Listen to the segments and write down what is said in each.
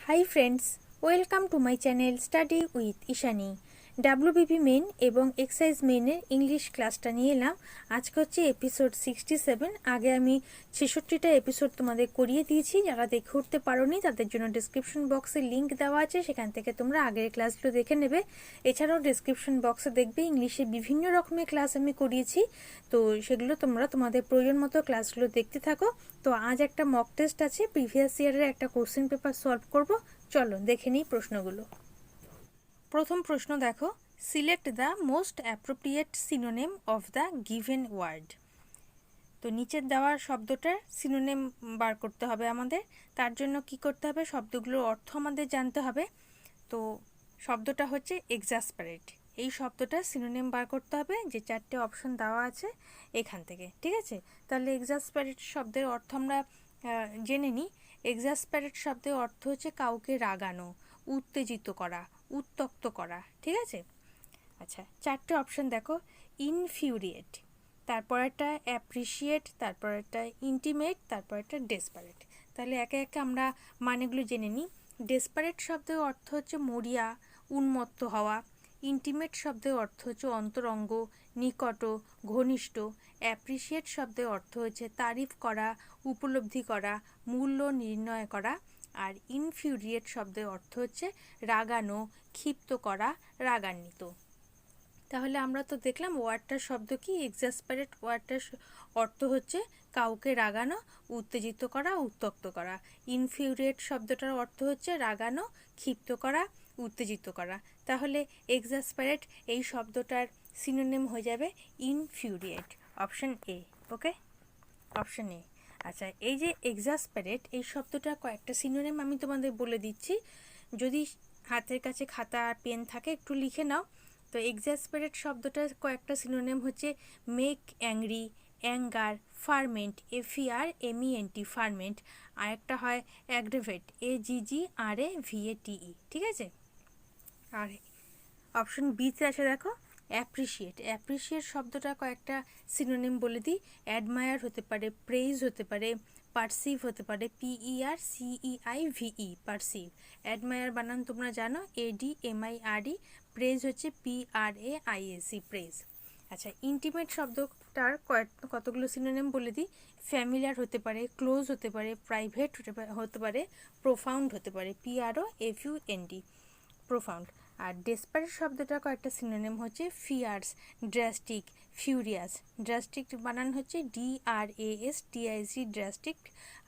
High friends, welcome to my channel study with Ishani. WBP main এবং excise মেনের English ক্লাসটা নিয়ে এলাম। আজকে হচ্ছে এপিসোড 67। আগে আমি 66টা এপিসোড তোমাদের করিয়ে দিয়েছি। যারা দেখে উঠতে পারোনি তাদের জন্য ডিসক্রিপশন বক্সে লিঙ্ক দেওয়া আছে, সেখান থেকে তোমরা আগের ক্লাসগুলো দেখে নেবে। এছাড়াও ডিসক্রিপশন বক্সে দেখবে ইংলিশে বিভিন্ন রকমের ক্লাস আমি করিয়েছি, তো সেগুলো তোমরা তোমাদের প্রয়োজন মতো ক্লাসগুলো দেখতে থাকো। তো আজ একটা মক টেস্ট আছে, প্রিভিয়াস ইয়ারের একটা কোশ্চেন পেপার সলভ করব। চলো দেখে নিই প্রশ্নগুলো। প্রথম প্রশ্ন দেখো, select the most appropriate synonym of the given word. তো নিচের দেওয়ার শব্দটার সিনোনেম বার করতে হবে আমাদের। তার জন্য কি করতে হবে, শব্দগুলোর অর্থ আমাদের জানতে হবে। তো শব্দটা হচ্ছে এক্সাসপারেট। এই শব্দটা সিনোনিম বার করতে হবে, যে চারটে অপশন দেওয়া আছে এখান থেকে। ঠিক আছে, তাহলে এক্সাসপারেট শব্দের অর্থ আমরা জেনে নিই। এক্সাসপারেট শব্দের অর্থ হচ্ছে কাউকে রাগানো, উত্তেজিত করা, উত্তক্ত করা। ঠিক আছে, আচ্ছা চারটে অপশন দেখো। ইনফিউরিয়েট, তারপর একটা অ্যাপ্রিসিয়েট, তারপর একটা ইন্টিমেট, তারপর একটা ডেসপারেট। তাহলে একে একে আমরা মানেগুলো জেনে নিই। ডেসপারেট শব্দের অর্থ হচ্ছে মরিয়া, উন্মত্ত হওয়া। ইন্টিমেট শব্দের অর্থ হচ্ছে অন্তরঙ্গ, নিকট, ঘনিষ্ঠ। অ্যাপ্রিসিয়েট শব্দের অর্থ হচ্ছে তারিফ করা, উপলব্ধি করা, মূল্য নির্ণয় করা। আর ইনফিউরিয়েট শব্দের অর্থ হচ্ছে রাগানো, ক্ষিপ্ত করা, রাগান্বিত। তাহলে আমরা তো দেখলাম ওয়ার্ডটার শব্দ কি, এক্সাসপারেট ওয়ার্ডটার অর্থ হচ্ছে কাউকে রাগানো, উত্তেজিত করা, উত্তক্ত করা। ইনফিউরিয়েট শব্দটার অর্থ হচ্ছে রাগানো, ক্ষিপ্ত করা, উত্তেজিত করা। তাহলে এক্সাসপারেট এই শব্দটার সিনোনিম হয়ে যাবে ইনফিউরিয়েট, option A. Okay, option A. আচ্ছা, এই যে এক্সাসপারেট এই শব্দটা কয়েকটা সিনোনিম আমি তোমাদের বলে দিচ্ছি। যদি হাতের কাছে খাতা আর পেন থাকে একটু লিখে নাও। তো এক্সাসপারেট শব্দটার কয়েকটা সিনোনিম হচ্ছে make angry, anger, ferment, FERMENT, ferment. আর একটা হয় অ্যাগ্রেভেট, AGGRAVATE। ঠিক আছে, আর অপশন বিতে আছে দেখো অ্যাপ্রিসিয়েট। অ্যাপ্রিসিয়েট শব্দটা কয়েকটা সিনোনিম বলে দিই। অ্যাডমায়ার হতে পারে, প্রেইজ হতে পারে, পারসিভ হতে পারে, PERCEIVE, পারসিভ। অ্যাডমায়ার বানান তোমরা জানো, ADMIRE। প্রেজ হচ্ছে PRAISE, প্রেজ। আচ্ছা, ইন্টিমেট শব্দটার কতগুলো সিনোনিম বলে দিই। ফ্যামিলিয়ার হতে পারে, ক্লোজ হতে পারে, প্রাইভেট হতে পারে, প্রোফাউন্ড হতে পারে, PROFUND, প্রোফাউন্ড। আর ডেসপারেট শব্দটার কয়েকটা সিনোনিম হচ্ছে ফিয়ার্স, ড্রাস্টিক, ফিউরিয়াস। ড্রাস্টিক বানান হচ্ছে DRASTIC, ড্রাস্টিক।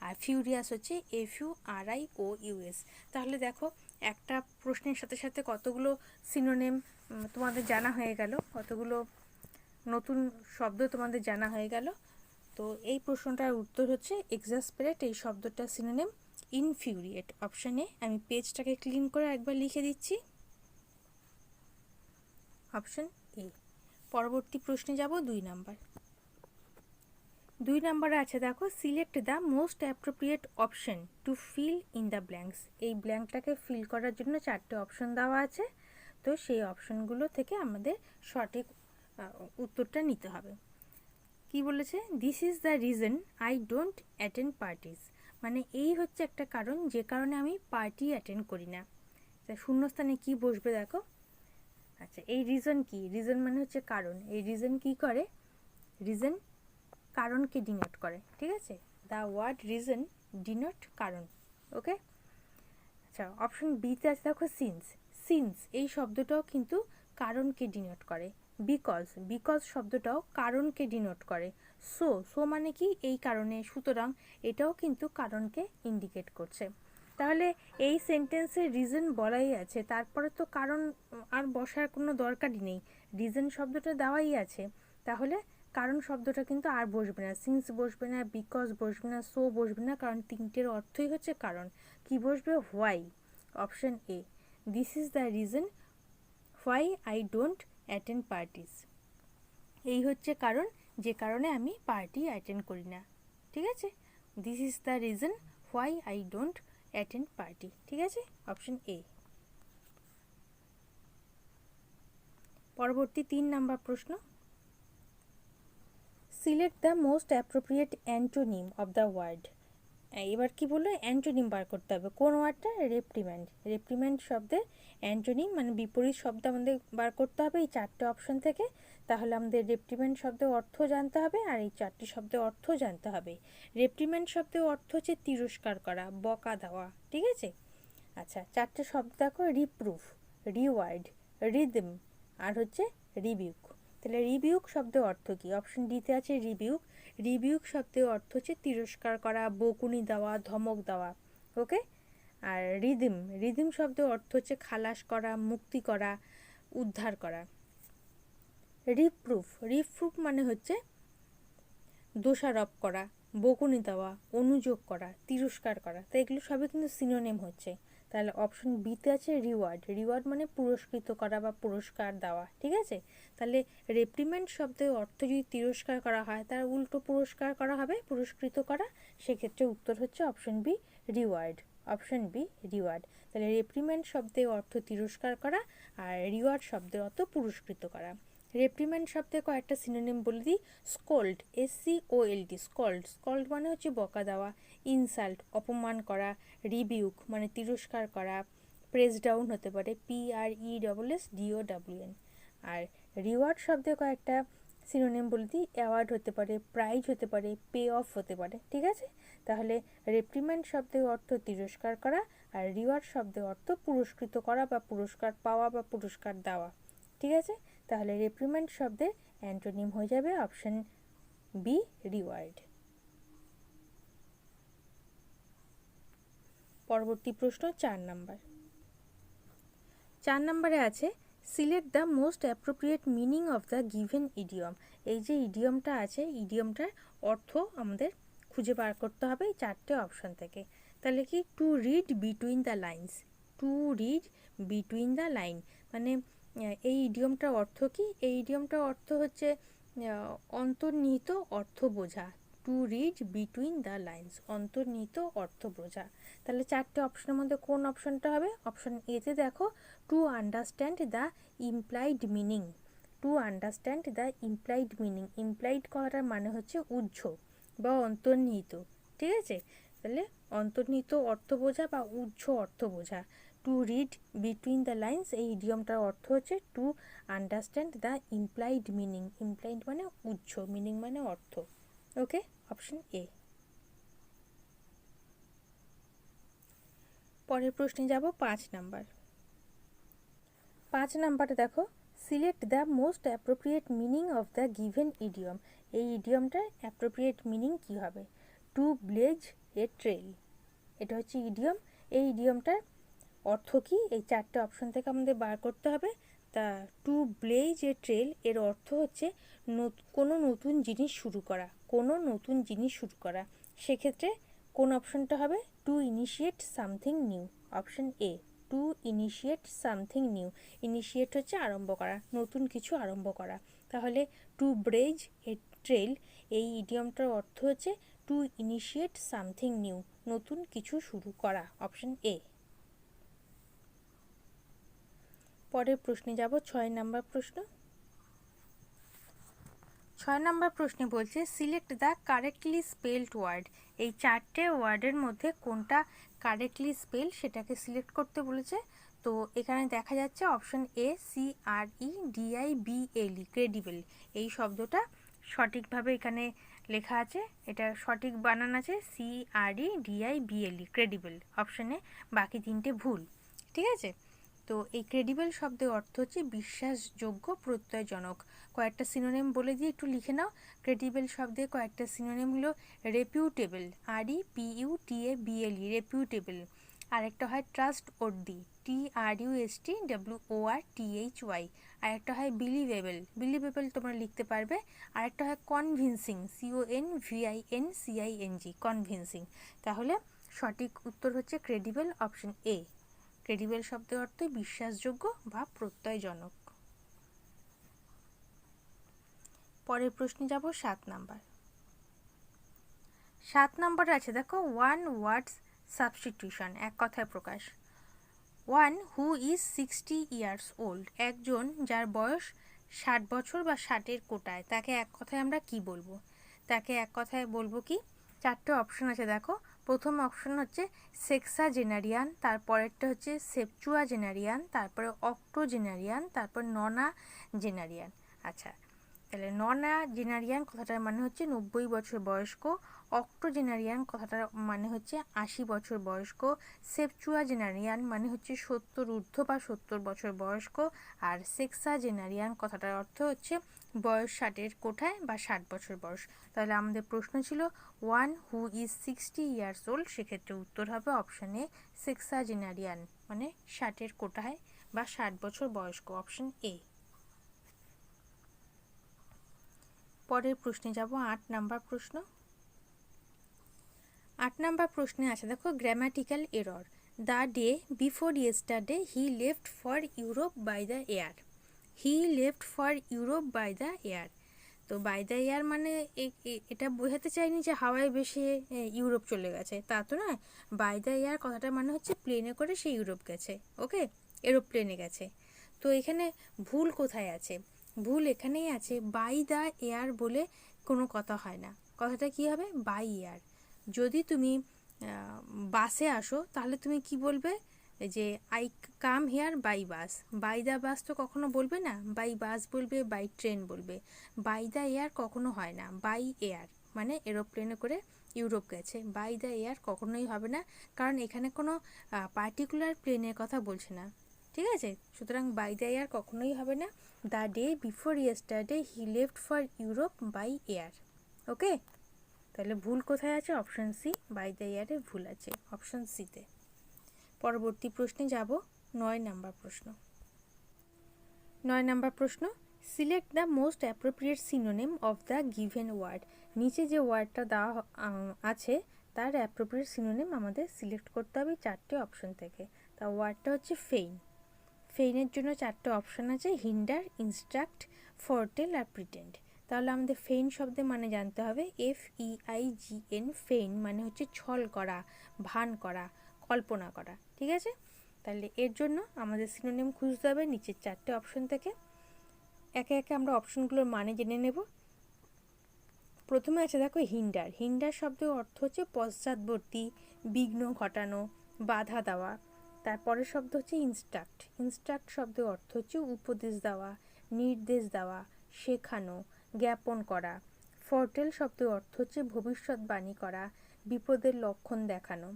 আর ফিউরিয়াস হচ্ছে FURIOUS। তাহলে দেখো একটা প্রশ্নের সাথে সাথে কতগুলো সিনোনিম তোমাদের জানা হয়ে গেল, কতগুলো নতুন শব্দ তোমাদের জানা হয়ে গেল। তো এই প্রশ্নটার উত্তর হচ্ছে এক্সাসপারেট এই শব্দটার সিনোনিম ইনফিউরিয়েট, অপশানে। আমি পেজটাকে ক্লিন করে একবার লিখে দিচ্ছি, অপশন এ। পরবর্তী প্রশ্নে যাব 2 নাম্বার। 2 নাম্বারে আছে দেখো, select the most appropriate option to fill in the blanks. এই ব্ল্যাঙ্কটাকে ফিল করার জন্য 4টে অপশন দেওয়া আছে। তো সেই অপশনগুলো থেকে আমাদের সঠিক উত্তরটা নিতে হবে। কি বলেছে, this is the reason I don't attend parties. মানে এই হচ্ছে একটা কারণ যে কারণে আমি পার্টি অ্যাটেন্ড করি না। শূন্যস্থানে কি বসবে দেখো। আচ্ছা, এই রিজন কি, রিজন মানে হচ্ছে কারণ। এই রিজন কি করে, রিজন কারণকে ডিনোট করে। ঠিক আছে, দ্য ওয়ার্ড রিজন ডিনোট কারণ। ওকে, আচ্ছা অপশন বিতে আছে দেখো সিন্স। সিন্স এই শব্দটাও কিন্তু কারণকে ডিনোট করে। বিকজ, বিকজ শব্দটাও কারণকে ডিনোট করে। সো, সো মানে কি এই কারণে, সুতরাং এটাও কিন্তু কারণকে ইন্ডিকেট করছে। তাহলে এই সেন্টেন্সের রিজন বলাই আছে, তারপরে তো কারণ আর বসার কোনো দরকারই নেই, রিজন শব্দটা দেওয়াই আছে। তাহলে কারণ শব্দটা কিন্তু আর বসবে না, সিন্স বসবে না, বিকজ বসবে না, সো বসবে না, কারণ তিনটের অর্থই হচ্ছে কারণ। কি বসবে, why, option A. This is the reason why I don't attend parties. এই হচ্ছে কারণ যে কারণে আমি পার্টি অ্যাটেন্ড করি না। ঠিক আছে, this is the reason why I don't attend party. ঠিক আছে, অপশন এ। পরবর্তী 3 নাম্বার প্রশ্ন, select the most appropriate antonym of the word এবার কি বললো, অ্যান্টোনিম বার করতে হবে। কোন ওয়ার্ডটা? রেপ্রিম্যান্ড। রেপ্রিম্যান্ড শব্দের অ্যান্টোনিম মানে বিপরীত শব্দ আমাদের বার করতে হবে এই 4টে অপশন থেকে। তাহলে আমাদের রেপ্রিম্যান্ড শব্দের অর্থ জানতে হবে আর এই 4টি শব্দের অর্থ জানতে হবে। রেপ্রিম্যান্ড শব্দের অর্থ হচ্ছে তিরস্কার করা, বকা দেওয়া, ঠিক আছে? আচ্ছা, 4টে শব্দ দেখো, রিপ্রুফ, রিওয়ার্ড, রিদম আর হচ্ছে রিবিউক। তাহলে রিবিউক শব্দের অর্থ কী? অপশন ডিতে আছে রিবিউক। রিবিউক শব্দের অর্থ হচ্ছে তিরস্কার করা, বকুনি দেওয়া, ধমক দেওয়া, ওকে? আর রিদিম, রিদিম শব্দের অর্থ হচ্ছে খালাস করা, মুক্তি করা, উদ্ধার করা। রিপ্রুফ, রিপ্রুফ মানে হচ্ছে দোষারোপ করা, বকুনি দেওয়া, অনুযোগ করা, তিরস্কার করা। তো এগুলো সবই কিন্তু সিনোনিম হচ্ছে। তাহলে অপশন বিতে আছে রিওয়ার্ড। রিওয়ার্ড মানে পুরস্কৃত করা বা পুরস্কার দেওয়া, ঠিক আছে? তাহলে রেপ্রিমেন্ড শব্দের অর্থ যদি তিরস্কার করা হয় তার উল্টো পুরস্কার করা হবে, পুরস্কৃত করা। সেক্ষেত্রে উত্তর হচ্ছে option B, reward. Option B, reward. তাহলে রেপ্রিমেন্ড শব্দের অর্থ তিরস্কার করা আর রিওয়ার্ড শব্দের অর্থ পুরস্কৃত করা। রেপ্রিম্যান্ড শব্দে কয়েকটা সিনোনিম বলে দিই। Scold, SCOLD, scold. স্কল্ড মানে হচ্ছে বকা দেওয়া, ইনসাল্ট অপমান করা, রিবিউক মানে তিরস্কার করা, প্রেস ডাউন হতে পারে, PRESSDOWN। আর রিওয়ার্ড শব্দে কয়েকটা সিনোনিম বলে দিই। অ্যাওয়ার্ড হতে পারে, প্রাইজ হতে পারে, পে অফ হতে পারে, ঠিক আছে? তাহলে রেপ্রিম্যান্ড শব্দের অর্থ তিরস্কার করা আর রিওয়ার্ড শব্দের অর্থ পুরস্কৃত করা বা পুরস্কার পাওয়া বা পুরস্কার দেওয়া, ঠিক আছে? তাহলে রেপ্রিম্যান্ড শব্দের অ্যান্টোনিম হয়ে যাবে অপশন বি, রিওয়ার্ড। পরবর্তী প্রশ্ন 4 নাম্বার। 4 নম্বরে আছে select the most appropriate meaning of the given idiom. এই যে ইডিয়মটা আছে, ইডিয়মটার অর্থ আমাদের খুঁজে বার করতে হবে এই 4টে অপশন থেকে। তাহলে কি? To read between the lines. To read between the line মানে এই ইডিয়মটার অর্থ কি? এই ইডিয়মটার অর্থ হচ্ছে অন্তর্নিহিত অর্থ বোঝা। To read between the lines, অন্তর্নিহিত অর্থ বোঝা। তাহলে 4টে অপশনের মধ্যে কোন অপশনটা হবে? অপশন এতে দেখো, two understand the implied meaning. Two understand the implied meaning, implied করার মানে হচ্ছে উহ্য বা অন্তর্নিহিত, ঠিক আছে? তাহলে অন্তর্নিহিত অর্থ বোঝা বা উহ্য অর্থ বোঝা। To read between the lines এই ইডিয়মটার অর্থ হচ্ছে to understand the implied meaning. Implied মানে উহ্য, মিনিং মানে অর্থ, ওকে? Option A. পরের প্রশ্নে যাব 5 নাম্বার। 5 নাম্বারে দেখো, select the most appropriate meaning of the given idiom. এই ইডিয়মটার অ্যাপ্রোপ্রিয়েট মিনিং কী হবে? টু ব্লেজ এ ট্রেল, এটা হচ্ছে ইডিয়ম। এই ইডিয়মটার অর্থ কী? এই 4টে অপশন থেকে আমাদের বার করতে হবে। তা টু ব্লেজ এ ট্রেল এর অর্থ হচ্ছে কোনো নতুন জিনিস শুরু করা, কোনো নতুন জিনিস শুরু করা। সেক্ষেত্রে কোন অপশনটা হবে? To initiate something new. Option A, to initiate something new. Initiate হচ্ছে আরম্ভ করা, নতুন কিছু আরম্ভ করা। তাহলে টু ব্রেজ এ ট্রেল এই ইডিয়মটার অর্থ হচ্ছে টু ইনিশিয়েট সামথিং নিউ, নতুন কিছু শুরু করা। Option A. পরের প্রশ্নে যাব, 6 নাম্বার প্রশ্ন। 6 নাম্বার প্রশ্নে বলছে select the correctly spelled word. এই 4টে ওয়ার্ডের মধ্যে কোনটা কারেক্টলি স্পেল সেটাকে সিলেক্ট করতে বলেছে। তো এখানে দেখা যাচ্ছে অপশন এ, CREDIBLE, ক্রেডিবল। এই শব্দটা সঠিকভাবে এখানে লেখা আছে, এটা সঠিক বানান আছে CREDIBLE, ক্রেডিবল। অপশনে বাকি 3টে ভুল, ঠিক আছে? তো এই ক্রেডিবল শব্দের অর্থ হচ্ছে বিশ্বাসযোগ্য, প্রত্যয়জনক। কয়েকটা সিনোনিম বলে দিয়ে একটু লিখে নাও। ক্রেডিবল শব্দের কয়েকটা সিনোনিম হলো রেপিউটেবল, REPUTABLE, রেপিউটেবল। আরেকটা হয় ট্রাস্ট ওর্দি, TRUSTWORTHY। আরেকটা হয় বিলিভেবল, বিলিভেবল তোমরা লিখতে পারবে। আরেকটা হয় কনভিন্সিং, CONVINCING, কনভিন্সিং। তাহলে সঠিক উত্তর হচ্ছে ক্রেডিবল, অপশন এ। ক্রেডিবল শব্দের অর্থ বিশ্বাসযোগ্য বা প্রত্যয়জনক। পরের প্রশ্নে যাব 7 নাম্বার। 7 নাম্বারে আছে দেখো, ওয়ান ওয়ার্ডস সাবস্টিটিউশন, এক কথায় প্রকাশ। One who is 60 years old, একজন যার বয়স 60 বছর বা 60-এর কোটায়, তাকে এক কথায় আমরা কি বলবো? তাকে এক কথায় বলবো কি? 4টে অপশন আছে দেখো, প্রথম অপশন হচ্ছে সেক্সাজেনারিয়ান, তারপরেরটা হচ্ছে সেপচুয়াজেনারিয়ান, তারপরে অক্টোজেনারিয়ান, তারপর ননাজেনারিয়ান। আচ্ছা, তাহলে ননাজেনারিয়ান কথাটার মানে হচ্ছে 90 বছর বয়স্ক, অক্টোজেনারিয়ান কথাটার মানে হচ্ছে 80 বছর বয়স্ক, সেপচুয়াজেনারিয়ান মানে হচ্ছে 70 ঊর্ধ্ব বা 70 বছর বয়স্ক, আর সেক্সাজেনারিয়ান কথাটার অর্থ হচ্ছে বয়স 60-এর কোঠায় বা 60 বছর বয়স। তাহলে আমাদের প্রশ্ন ছিল one who is 60 years old, সেক্ষেত্রে উত্তর হবে অপশন এ সেক্সাজেনারিয়ান মানে 60-এর কোঠায় বা 60 বছর বয়স্ক, অপশন এ। পরের প্রশ্নে যাব, 8 নাম্বার প্রশ্ন। 8 নাম্বার প্রশ্নে আছে দেখো, grammatical error. The day before yesterday he left for Europe by the air. He left for Europe by the air. তো বাই দ্য এয়ার মানে এটা বোঝাতে চাইনি যে হাওয়ায় ভেসে ইউরোপ চলে গেছে, তা তো নয়। বাই দ্য এয়ার কথাটা মানে হচ্ছে প্লেনে করে সে ইউরোপ গেছে, ওকে, এরোপ্লেনে গেছে। তো এখানে ভুল কোথায় আছে? ভুল এখানেই আছে, বাই দ্য এয়ার বলে কোনো কথা হয় না। কথাটা কি হবে? By air. যদি তুমি বাসে আসো তাহলে তুমি কি বলবে? যে I come here by bus. By the bus তো কখনো বলবে না, বাই বাস বলবে, বাই ট্রেন বলবে। বাই দ্য এয়ার কখনো হয় না। বাই এয়ার মানে এরোপ্লেনে করে ইউরোপ গেছে, বাই দ্য এয়ার কখনোই হবে না, কারণ এখানে কোনো পার্টিকুলার প্লেনের কথা বলছে না, ঠিক আছে? সুতরাং বাই দ্য এয়ার কখনোই হবে না। The day before yesterday he left for Europe by air, okay. তাহলে ভুল কোথায় আছে? অপশন সি, বাই দ্য ইয়ারে ভুল আছে, অপশন সিতে। পরবর্তী প্রশ্নে যাব, 9 নাম্বার প্রশ্ন। 9 নাম্বার প্রশ্ন, select the most appropriate synonym of the given word. নিচে যে ওয়ার্ডটা দেওয়া আছে তার অ্যাপ্রোপ্রিয়েট সিনোনিম আমাদের সিলেক্ট করতে হবে 4টে অপশন থেকে। তা ওয়ার্ডটা হচ্ছে ফেইন। ফেইনের জন্য 4টে অপশন আছে, হিন্ডার, ইনস্ট্রাক্ট, ফরটেল আর প্রিটেন্ড। তাহলে আমাদের ফেইন শব্দের মানে জানতে হবে FEIGN। ফেইন মানে হচ্ছে ছল করা, ভান করা, কল্পনা করা, ঠিক আছে? তাহলে এর জন্য আমাদের সিনোনিম খুঁজতে হবে নিচের 4টে অপশন থেকে। একে একে আমরা অপশনগুলোর মানে জেনে নেব। প্রথমে আছে দেখো হিন্ডার। হিন্ডার শব্দের অর্থ হচ্ছে পশ্চাৎবর্তী, বিঘ্ন ঘটানো, বাধা দেওয়া। তারপরের শব্দ হচ্ছে ইনস্ট্রাক্ট। ইনস্ট্রাক্ট শব্দের অর্থ হচ্ছে উপদেশ দেওয়া, নির্দেশ দেওয়া, শেখানো, জ্ঞাপন করা। ফরটেল শব্দের অর্থ হচ্ছে ভবিষ্যৎবাণী করা, বিপদের লক্ষণ দেখানো।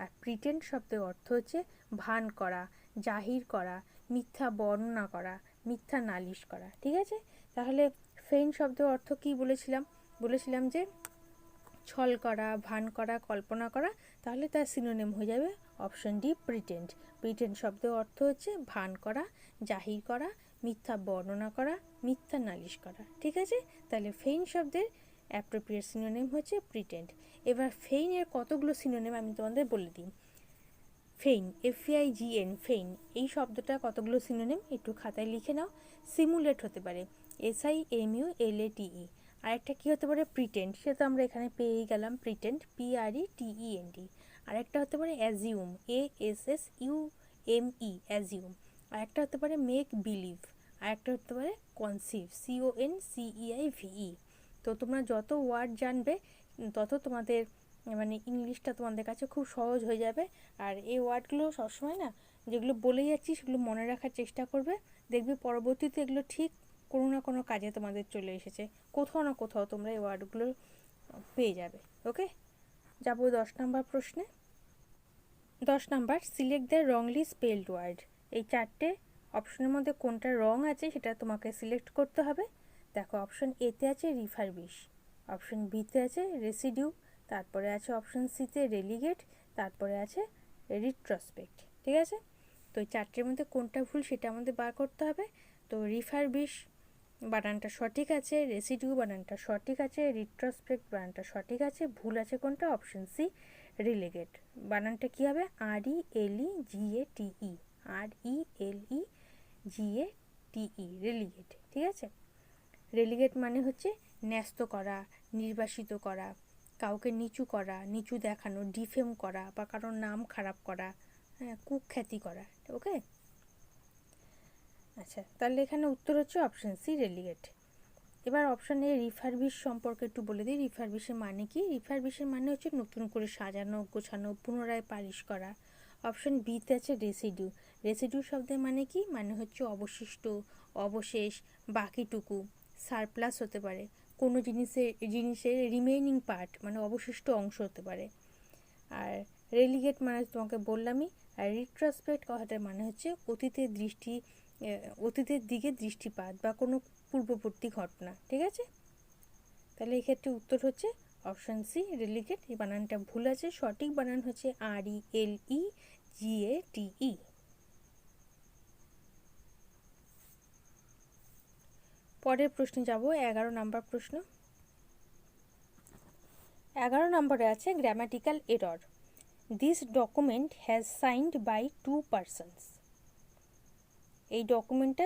আর প্রিটেন্ড শব্দের অর্থ হচ্ছে ভান করা, জাহির করা, মিথ্যা বর্ণনা করা, মিথ্যা নালিশ করা, ঠিক আছে? তাহলে ফেইন শব্দের অর্থ কি বলেছিলাম? বলেছিলাম যে ছল করা, ভান করা, কল্পনা করা। তাহলে তার সিনোনিম হয়ে যাবে অপশন ডি, প্রিটেন্ড। প্রিটেন্ড শব্দের অর্থ হচ্ছে ভান করা, জাহির করা, মিথ্যা বর্ণনা করা, মিথ্যা নালিশ করা, ঠিক আছে? তাহলে ফেইন শব্দের অ্যাপ্রোপ্রিয়েট সিনোনিম হচ্ছে প্রিটেন্ড। এবার ফেইনের কতগুলো সিনোনিম আমি তোমাদের বলে দিই। ফেইন, FEIGN, ফেইন, এই শব্দটা কতগুলো সিনোনিম একটু খাতায় লিখে নাও। সিমুলেট হতে পারে, SIMULATE। আরেকটা কী হতে পারে? প্রিটেন্ড, সে তো আমরা এখানে পেয়েই গেলাম, প্রিটেন্ড, PRETEND। আরেকটা হতে পারে অ্যাজিউম, ASSUME, অ্যাজিউম। আরেকটা হতে পারে মেক বিলিভ। আরেকটা হতে পারে কনসিভ, CONCEIVE। তো তোমরা যত ওয়ার্ড জানবে তত তোমাদের মানে ইংলিশটা তোমাদের কাছে খুব সহজ হয়ে যাবে। আর এই ওয়ার্ডগুলো সবসময় না, যেগুলো বলে যাচ্ছি সেগুলো মনে রাখার চেষ্টা করবে, দেখবে পরবর্তীতে এগুলো ঠিক কোনো না কোনো কাজে তোমাদের চলে এসেছে, কোথাও না কোথাও তোমরা এই ওয়ার্ডগুলো পেয়ে যাবে, ওকে। যাব 10 নাম্বার প্রশ্নে। 10 number, select the wrongly spelled word. এই 4টে অপশনের মধ্যে কোনটা রং আছে সেটা তোমাকে সিলেক্ট করতে হবে। দেখো, অপশন এতে আছে রিফারবিশ, অপশন বিতে আছে রেসিডিউ, তারপরে আছে অপশন সিতে রেলিগেট, তারপরে আছে রিট্রোস্পেক্ট, ঠিক আছে? তো এই 4টের মধ্যে কোনটা ভুল সেটা আমাদের বার করতে হবে। তো রিফারবিশ বানানটা সঠিক আছে, রেসিডিউ বানানটা সঠিক আছে, রিট্রোস্পেক্ট বানানটা সঠিক আছে, ভুল আছে কোনটা? Option C, relegate. বানানটা কী হবে? RELEGATE, RELEGATE, রেলিগেট, ঠিক আছে? রেলিগেট মানে হচ্ছে ন্যস্ত করা, নির্বাসিত করা, কাউকে নিচু করা, নিচু দেখানো, ডিফেম করা বা কারোর নাম খারাপ করা, হ্যাঁ, কুখ্যাতি করা, ওকে। আচ্ছা, তাহলে এখানে উত্তর হচ্ছে অপশন সি, রেলিগেট। এবার অপশান এ রিফারবিশ সম্পর্কে একটু বলে দিই। রিফারবিশের মানে কি? রিফারবিশের মানে হচ্ছে নতুন করে সাজানো, গোছানো, পুনরায় পালিশ করা। অপশান বিতে আছে রেসিডিউ। রেসিডিউ শব্দের মানে কি? মানে হচ্ছে অবশিষ্ট, অবশেষ, বাকিটুকু, সারপ্লাস হতে পারে, কোনো জিনিসের রিমেইনিং পার্ট মানে অবশিষ্ট অংশ হতে পারে। আর রেলিগেট মানে তোমাকে বললামই। আর রিট্রোস্পেক্ট কথাটার মানে হচ্ছে অতীতের দিকে দৃষ্টিপাত বা কোনো পূর্ববর্তী ঘটনা। ঠিক আছে, তাহলে এক্ষেত্রে উত্তর হচ্ছে অপশান সি রেলিগেট। এই বানানটা ভুল আছে, সঠিক বানান হচ্ছে RELEGATE। পরের প্রশ্নে যাব, 11 নম্বর প্রশ্ন। 11 নম্বরে আছে grammatical error. This document has signed by 2 persons। এই ডকুমেন্টটা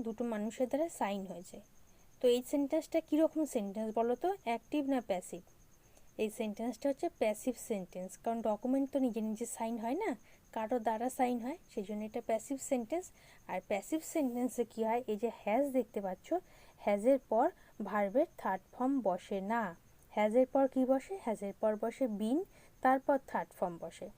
দুটো মানুষের দ্বারা সাইন হয়েছে। তো এই সেন্টেন্সটা কীরকম সেন্টেন্স বলো তো? অ্যাক্টিভ না প্যাসিভ? এই সেন্টেন্সটা হচ্ছে প্যাসিভ সেন্টেন্স, কারণ ডকুমেন্ট তো নিজে নিজে সাইন হয় না, কারো দ্বারা সাইন হয়, সেই জন্য এটা প্যাসিভ সেন্টেন্স। আর প্যাসিভ সেন্টেন্সে কী হয়? এই যে হ্যাজ দেখতে পাচ্ছ, হ্যাজের পর ভার্বের থার্ড ফর্ম বসে না। হ্যাজের পর কি বসে? হ্যাজের পর বসে বিন, তারপর থার্ড ফর্ম বসে।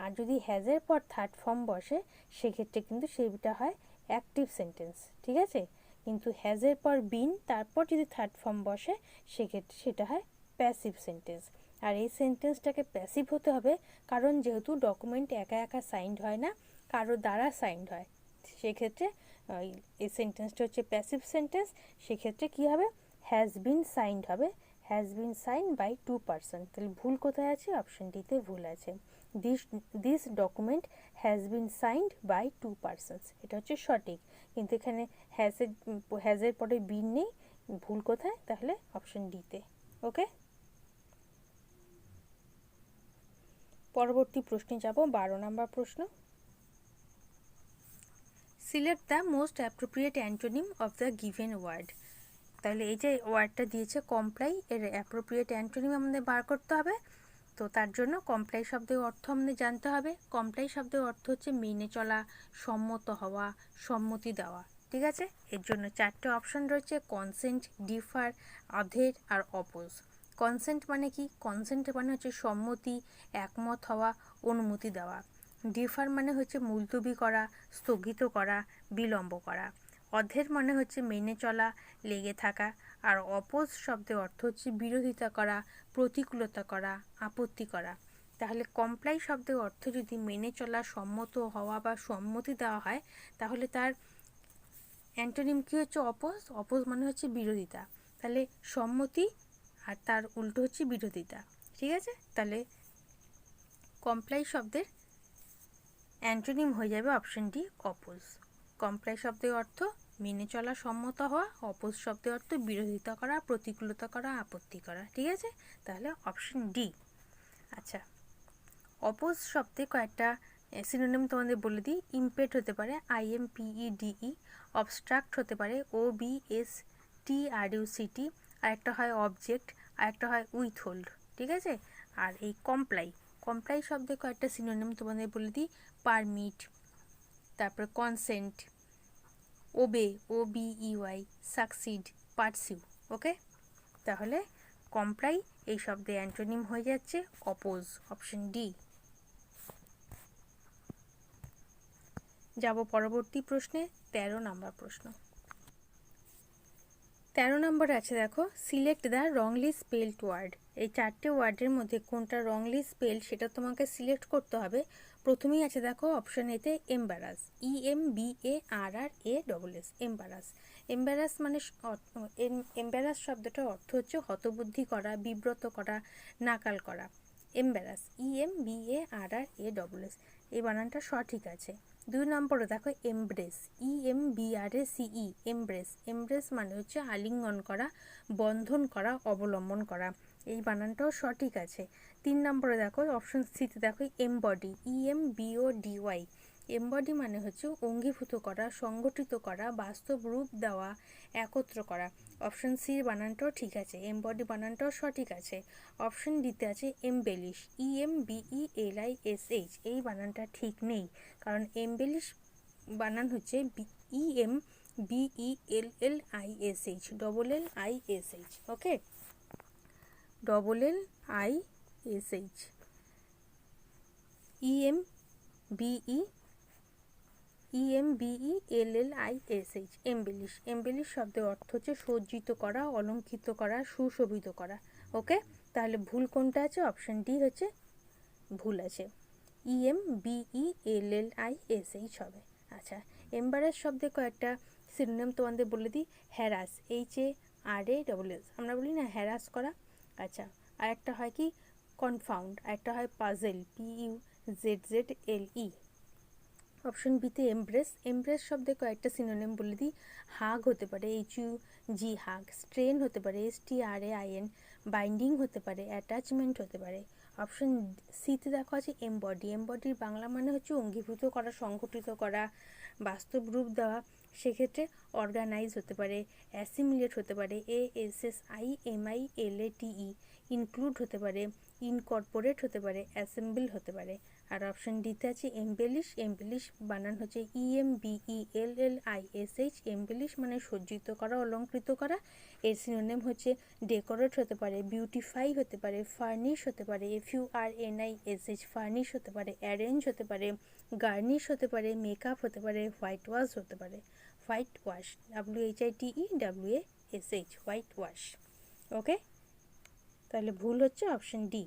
আর যদি হ্যাজের পর থার্ড ফর্ম বসে সেক্ষেত্রে কিন্তু সেইটা হয় অ্যাক্টিভ সেন্টেন্স। ঠিক আছে, কিন্তু হ্যাজের পর বিন তারপর যদি থার্ড ফর্ম বসে সেক্ষেত্রে সেটা হয় প্যাসিভ সেন্টেন্স। আর এই সেন্টেন্সটাকে প্যাসিভ হতে হবে কারণ যেহেতু ডকুমেন্ট একা একা সাইন্ড হয় না, কারো দ্বারা সাইন্ড হয়, সেক্ষেত্রে এই সেন্টেন্সটা হচ্ছে প্যাসিভ সেন্টেন্স। সেক্ষেত্রে কী হবে? হ্যাজ বিন সাইন্ড হবে, has been sign by 2 persons। তাহলে ভুল কোথায় আছে? অপশন ডিতে ভুল আছে। This document has been signed by 2 persons, এটা হচ্ছে সঠিক। কিন্তু এখানে হ্যাজের পরে বিন নেই, ভুল কোথায়? তাহলে অপশন ডিতে। ওকে, পরবর্তী প্রশ্নে যাব, 12 নম্বর প্রশ্ন। Select the most appropriate antonym of the given word. তাহলে এই যে ওয়ার্ডটা দিয়েছে কমপ্লাই, এর অ্যাপ্রোপ্রিয়েট অ্যান্টোনিম আমাদের বার করতে হবে। তো তার জন্য কমপ্লাই শব্দের অর্থ আমাদের জানতে হবে। কমপ্লাই শব্দের অর্থ হচ্ছে মেনে চলা, সম্মত হওয়া, সম্মতি দেওয়া। ঠিক আছে, এর জন্য 4টে অপশন রয়েছে: কনসেন্ট, ডিফার, অধের আর অপোজ। কনসেন্ট মানে কি? কনসেন্ট মানে হচ্ছে সম্মতি, একমত হওয়া, অনুমতি দেওয়া। ডিফার মানে হচ্ছে মুলতবি করা, স্থগিত করা, বিলম্ব করা। অধের মানে হচ্ছে মেনে চলা, লেগে থাকা। আর অপোজ শব্দের অর্থ হচ্ছে বিরোধিতা করা, প্রতিকূলতা করা, আপত্তি করা। তাহলে কমপ্লাই শব্দের অর্থ যদি মেনে চলা, সম্মত হওয়া বা সম্মতি দেওয়া হয়, তাহলে তার অ্যান্টোনিম কী হচ্ছে? অপোজ। অপোজ মানে হচ্ছে বিরোধিতা। তাহলে সম্মতি আর তার উল্টো হচ্ছে বিরোধিতা। ঠিক আছে, তাহলে কমপ্লাই শব্দের অ্যান্টোনিম হয়ে যাবে অপশন ডি, অপোজ। কমপ্লাই শব্দের অর্থ মেনে চলা, সম্মত হওয়া। অপোজ শব্দের অর্থ বিরোধিতা করা, প্রতিকূলতা করা, আপত্তি করা। ঠিক আছে, তাহলে অপশন ডি। আচ্ছা, অপোজ শব্দে কয়েকটা সিনোনিম তোমাদের বলে দিই। ইমপেড হতে পারে, IMPEDE। অবস্ট্রাক্ট হতে পারে, OBSTRUCT। আর একটা হয় অবজেক্ট, আর একটা হয় উইথহোল্ড। ঠিক আছে, আর এই কমপ্লাই শব্দে কয়েকটা সিনোনিম তোমাদের বলে দিই। পারমিট, তারপর কনসেন্ট, ওবে, OBEY, সাকসিড, পারসিউ। ওকে, তাহলে কমপ্লাই এই শব্দে অ্যান্টোনিম হয়ে যাচ্ছে অপোজ, অপশন ডি। যাব পরবর্তী প্রশ্নে, 13 নম্বর প্রশ্ন। 13 নম্বরে আছে দেখো, select the wrongly spelled word. এই 4টে ওয়ার্ডের মধ্যে কোনটা রংলি স্পেল সেটা তোমাকে সিলেক্ট করতে হবে। প্রথমেই আছে দেখো অপশন এতে এম্বারাস, EMBARRASS, এম্বারাস। এম্বারাস মানে এম্বারাস শব্দটার অর্থ হচ্ছে হতবুদ্ধি করা, বিব্রত করা, নাকাল করা। এম্বারাস, EMBARRASS, এই বানানটা সঠিক আছে। 2 নম্বরে দেখো এমব্রেস, EMBRACE, এমব্রেস। এমব্রেস মানে হচ্ছে আলিঙ্গন করা, বন্ধন করা, অবলম্বন করা। এই বানানটাও সঠিক আছে। 3 নম্বরে দেখো অপশন সিতে দেখো এমবডি, EMBODY। এমবডি মানে হচ্ছে অঙ্গীভূত করা, সংগঠিত করা, বাস্তব রূপ দেওয়া, একত্র করা। অপশন সির বানানটাও ঠিক আছে, এমবডি বানানটাও সঠিক আছে। অপশন ডিতে আছে এমবেলিশ, EMBELISH। এই বানানটা ঠিক নেই, কারণ এমবেলিশ বানান হচ্ছে BELLISH, ডবল LISH, ওকে, ডবল LISH, EMBELLISH, এমবেলিশ। এমবেলিশ শব্দের অর্থ হচ্ছে সজ্জিত করা, অলঙ্কৃত করা, সুশোভিত করা, ওকে। তাহলে ভুল কোনটা আছে? অপশন ডি হচ্ছে ভুল আছে, EMBELLISH হবে। আচ্ছা, এম্বারাস শব্দে কয়েকটা সিনোনিম তোমাদের বলে দিই। হ্যারাস, HARASS, আমরা বলি না হ্যারাস করা। আচ্ছা, আর একটা হয় কি কনফাউন্ড, আর একটা হয় পাজেল, PUZZLE। অপশন বিতে এমব্রেস। এমব্রেস শব্দে কয়েকটা সিনোনিম বলে দিই। হাগ হতে পারে, HUG হাগ, স্ট্রেন হতে পারে, STRAIN, বাইন্ডিং হতে পারে, অ্যাটাচমেন্ট হতে পারে। অপশন সিতে দেখো আছে এমবডি। এমবডির বাংলা মানে হচ্ছে অঙ্গীভূত করা, সংগঠিত করা, বাস্তব রূপ দেওয়া। সেক্ষেত্রে অর্গানাইজ হতে পারে, অ্যাসিমিলেট হতে পারে, ASSIMILATE, ইনক্লুড হতে পারে, ইনকর্পোরেট হতে পারে, অ্যাসেম্বল হতে পারে। আর অপশন ডিতে আছে এমবেলিশ। এমবেলিশ বানান হচ্ছে EMBELLISH। এমবেলিশ মানে সজ্জিত করা, অলঙ্কৃত করা। এর সিনোনিম হচ্ছে ডেকোরেট হতে পারে, বিউটিফাই হতে পারে, ফার্নিশ হতে পারে, FURNISH, ফার্নিশ হতে পারে, অ্যারেঞ্জ হতে পারে, গার্নিশ হতে পারে, মেকআপ হতে পারে, হোয়াইট ওয়াশ হতে পারে। White wash, WHITE white wash, okay. তাহলে ভুল হচ্ছে অপশন ডি।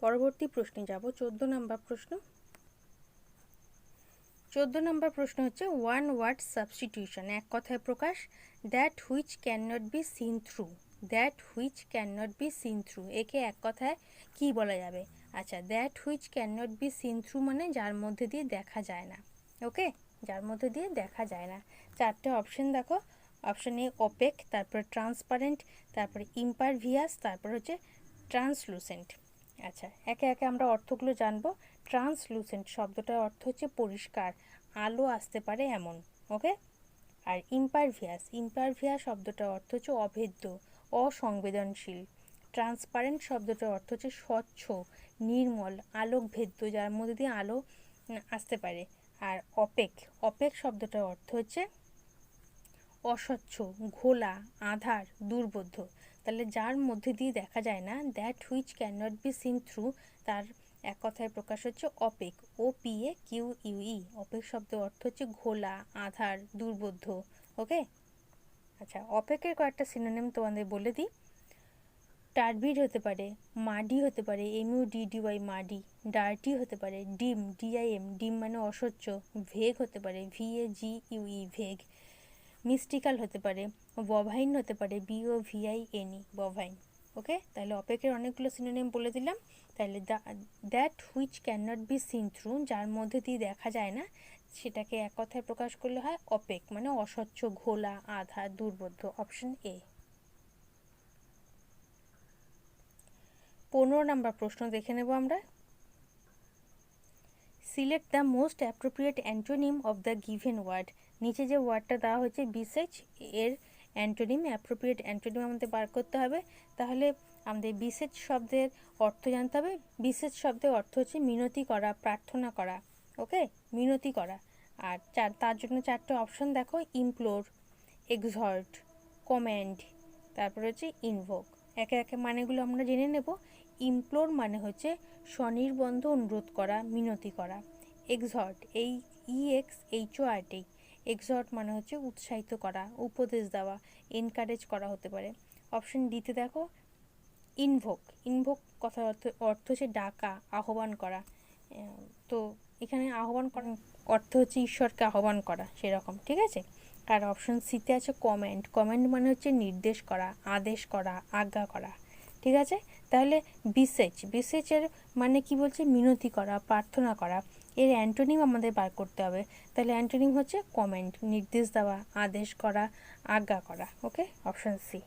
পরবর্তী প্রশ্নে যাব, 14 নম্বর প্রশ্ন। 14 নম্বর প্রশ্ন হচ্ছে ওয়ান ওয়ার্ড সাবস্টিটিউশন, এক কথায় প্রকাশ। That which can not be seen through, that which can not be seen through, একে এক কথায় কি বলা যাবে? আচ্ছা, that which can not be seen through মানে যার মধ্যে দিয়ে দেখা যায় না, ওকে, যার মধ্যে দিয়ে দেখা যায় না। চারটে অপশন দেখো। অপশন এ অপেক, তারপরে ট্রান্সপারেন্ট, তারপরে ইম্পারভিয়াস, তারপর হচ্ছে ট্রান্সলুসেন্ট। আচ্ছা, একে একে আমরা অর্থগুলো জানবো। ট্রান্সলুসেন্ট শব্দটার অর্থ হচ্ছে পরিষ্কার, আলো আসতে পারে এমন, ওকে। আর ইম্পারভিয়াস, ইম্পারভিয়াস শব্দটার অর্থ হচ্ছে অভেদ্য, অসংবেদনশীল। ট্রান্সপারেন্ট শব্দটার অর্থ হচ্ছে স্বচ্ছ, নির্মল, আলোকভেদ্য, যার মধ্যে দিয়ে আলো আসতে পারে। আর অপেক, অপেক শব্দটার অর্থ হচ্ছে অস্বচ্ছ, ঘোলা, আধার, দুর্বোধ্য। তাহলে যার মধ্যে দিয়ে দেখা যায় না, that which can not be seen through, তার এক কথায় প্রকাশ হচ্ছে অপেক, OPAQUE। অপেক শব্দের অর্থ হচ্ছে ঘোলা, আধার, দুর্বোধ্য, ওকে। আচ্ছা, অপেকের কয়েকটা সিনোনিম তোমাদের বলে দিই। টার্বিড হতে পারে, মাডি হতে পারে, MUDDY মাডি, ডার্টি হতে পারে, ডিম, DIM ডিম মানে অস্বচ্ছ, ভেগ হতে পারে, VAGUE ভেগ, মিস্টিক্যাল হতে পারে, বভাইন হতে পারে, BOVINE বভাইন, ওকে। তাহলে অপেকের অনেকগুলো সিনোনিম বলে দিলাম। তাহলে that which can not be seen through, যার মধ্যে দিয়ে দেখা যায় না, সেটাকে এক কথায় প্রকাশ করলে হয় অপেক, মানে অস্বচ্ছ, ঘোলা, আধা, দুর্বোধ্য। Option A. 15 নম্বর প্রশ্ন দেখে নেব আমরা। Select the most appropriate antonym of the given word. নিচে যে ওয়ার্ডটা দেওয়া হয়েছে বিসেজ, এর অ্যান্টোনিম, অ্যাপ্রোপ্রিয়েট অ্যান্টোনিম আমাদের বার করতে হবে। তাহলে আমাদের বিসেজ শব্দের অর্থ জানতে হবে। বিসেজ শব্দের অর্থ হচ্ছে মিনতি করা, প্রার্থনা করা, ওকে, মিনতি করা। আর তার জন্য চারটে অপশন দেখো, ইমপ্লোর, এক্সহর্ট, কম্যান্ড, তারপর হচ্ছে ইনভোক। একে একে মানেগুলো আমরা জেনে নেব। ইমপ্লোর মানে হচ্ছে স্বনির্বন্ধ অনুরোধ করা, মিনতি করা। এক্সহর্ট, EXHORT, এক্সহর্ট মানে হচ্ছে উৎসাহিত করা, উপদেশ দেওয়া, এনকারেজ করা হতে পারে। অপশন ডিতে দেখো ইনভোক। ইনভোক কথার অর্থ হচ্ছে ডাকা, আহ্বান করা। তো এখানে আহ্বান করা অর্থ হচ্ছে ঈশ্বরকে আহ্বান করা, সেরকম, ঠিক আছে। আর অপশন সিতে আছে কমেন্ট। কমেন্ট মানে হচ্ছে নির্দেশ করা, আদেশ করা, আজ্ঞা করা, ঠিক আছে। তাহলে বিসেচের মানে কি বলছে? মিনতি করা, প্রার্থনা করা। এর অ্যান্টোনিম আমাদের বার করতে হবে। তাহলে অ্যান্টোনিম হচ্ছে কমেন্ট, নির্দেশ দেওয়া, আদেশ করা, আজ্ঞা করা, ওকে। Option C.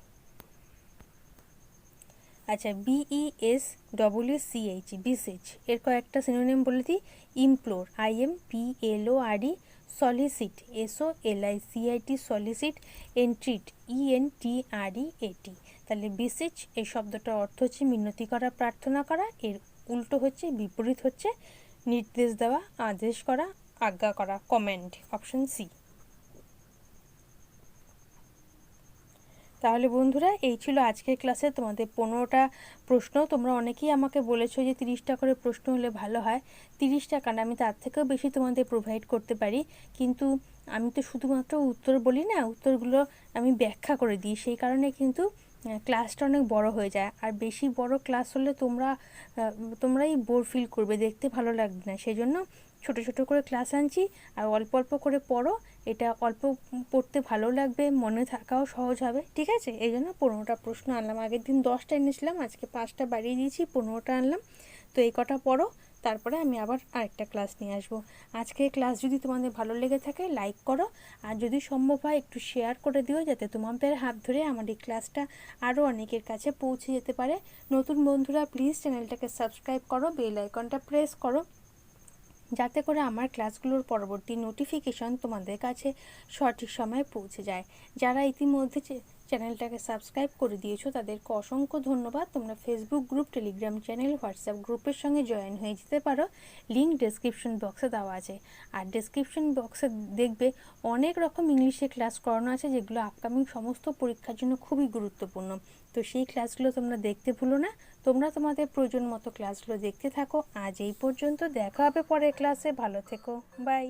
আচ্ছা, BESWCH, বিসেচ, এর কয়েকটা সিনোনিম বলে দিই। Implore, IMPLORE, solicit, SOLICIT, solicit, entreat, ENTREAT। তাহলে বিসেচ এই শব্দটার অর্থ হচ্ছে মিনতি করা, প্রার্থনা করা। এর উল্টো হচ্ছে, বিপরীত হচ্ছে নির্দেশ দেওয়া, আদেশ করা, আজ্ঞা করা, কমেন্ট, অপশন সি। তাহলে বন্ধুরা, এই ছিল আজকের ক্লাসে তোমাদের 15টা প্রশ্ন। তোমরা অনেকেই আমাকে বলেছো যে 30টা করে প্রশ্ন হলে ভালো হয়। 30টা কারণ আমি তার থেকেও বেশি তোমাদের প্রোভাইড করতে পারি, কিন্তু আমি তো শুধুমাত্র উত্তর বলি না, উত্তরগুলো আমি ব্যাখ্যা করে দিই, সেই কারণে কিন্তু ক্লাসটা অনেক বড় হয়ে যায়। আর বেশি বড় ক্লাস হলে তোমরাই বোর ফিল করবে, দেখতে ভালো লাগবে না। সেই জন্য ছোট ছোট করে ক্লাস আনছি, আর অল্প অল্প করে পড়ো। এটা অল্প পড়তে ভালো লাগবে, মনে থাকাও সহজ হবে, ঠিক আছে? এই জন্য 15টা প্রশ্ন আনলাম। আগের দিন 10টা এনেছিলাম, আজকে 5টা বাড়িয়ে দিয়েছি, 15টা আনলাম। তো এই কটা পড়ো, তারপরে আমি আবার আরেকটা ক্লাস নিয়ে আসবো। আজকের ক্লাস যদি তোমাদের ভালো লেগে থাকে লাইক করো, আর যদি সম্ভব হয় একটু শেয়ার করে দিও, যাতে তোমাদের হাত ধরে আমার এই ক্লাসটা আরও অনেকের কাছে পৌঁছে যেতে পারে। নতুন বন্ধুরা প্লিজ চ্যানেলটাকে সাবস্ক্রাইব করো, বেল আইকনটা প্রেস করো, যাতে করে আমার ক্লাসগুলোর পরবর্তী নোটিফিকেশন তোমাদের কাছে সঠিক সময়ে পৌঁছে যায়। যারা ইতিমধ্যে চ্যানেলটাকে সাবস্ক্রাইব করে দিয়েছো তাদেরকে অসংখ্য ধন্যবাদ। তোমরা Facebook group, Telegram channel, WhatsApp গ্রুপের সঙ্গে জয়েন হয়ে যেতে পারো। লিঙ্ক ডেসক্রিপশন বক্সে দেওয়া আছে। আর ডেসক্রিপশন বক্সে দেখবে অনেক রকম ইংলিশে ক্লাস করানো আছে, যেগুলো আপকামিং সমস্ত পরীক্ষার জন্য খুবই গুরুত্বপূর্ণ। তো সেই ক্লাসগুলো তোমরা দেখতে ভুলো না। তোমরা তোমাদের প্রয়োজন মতো ক্লাসগুলো দেখতে থাকো। আজ এই পর্যন্ত, দেখা হবে পরের ক্লাসে। ভালো থেকো, বাই।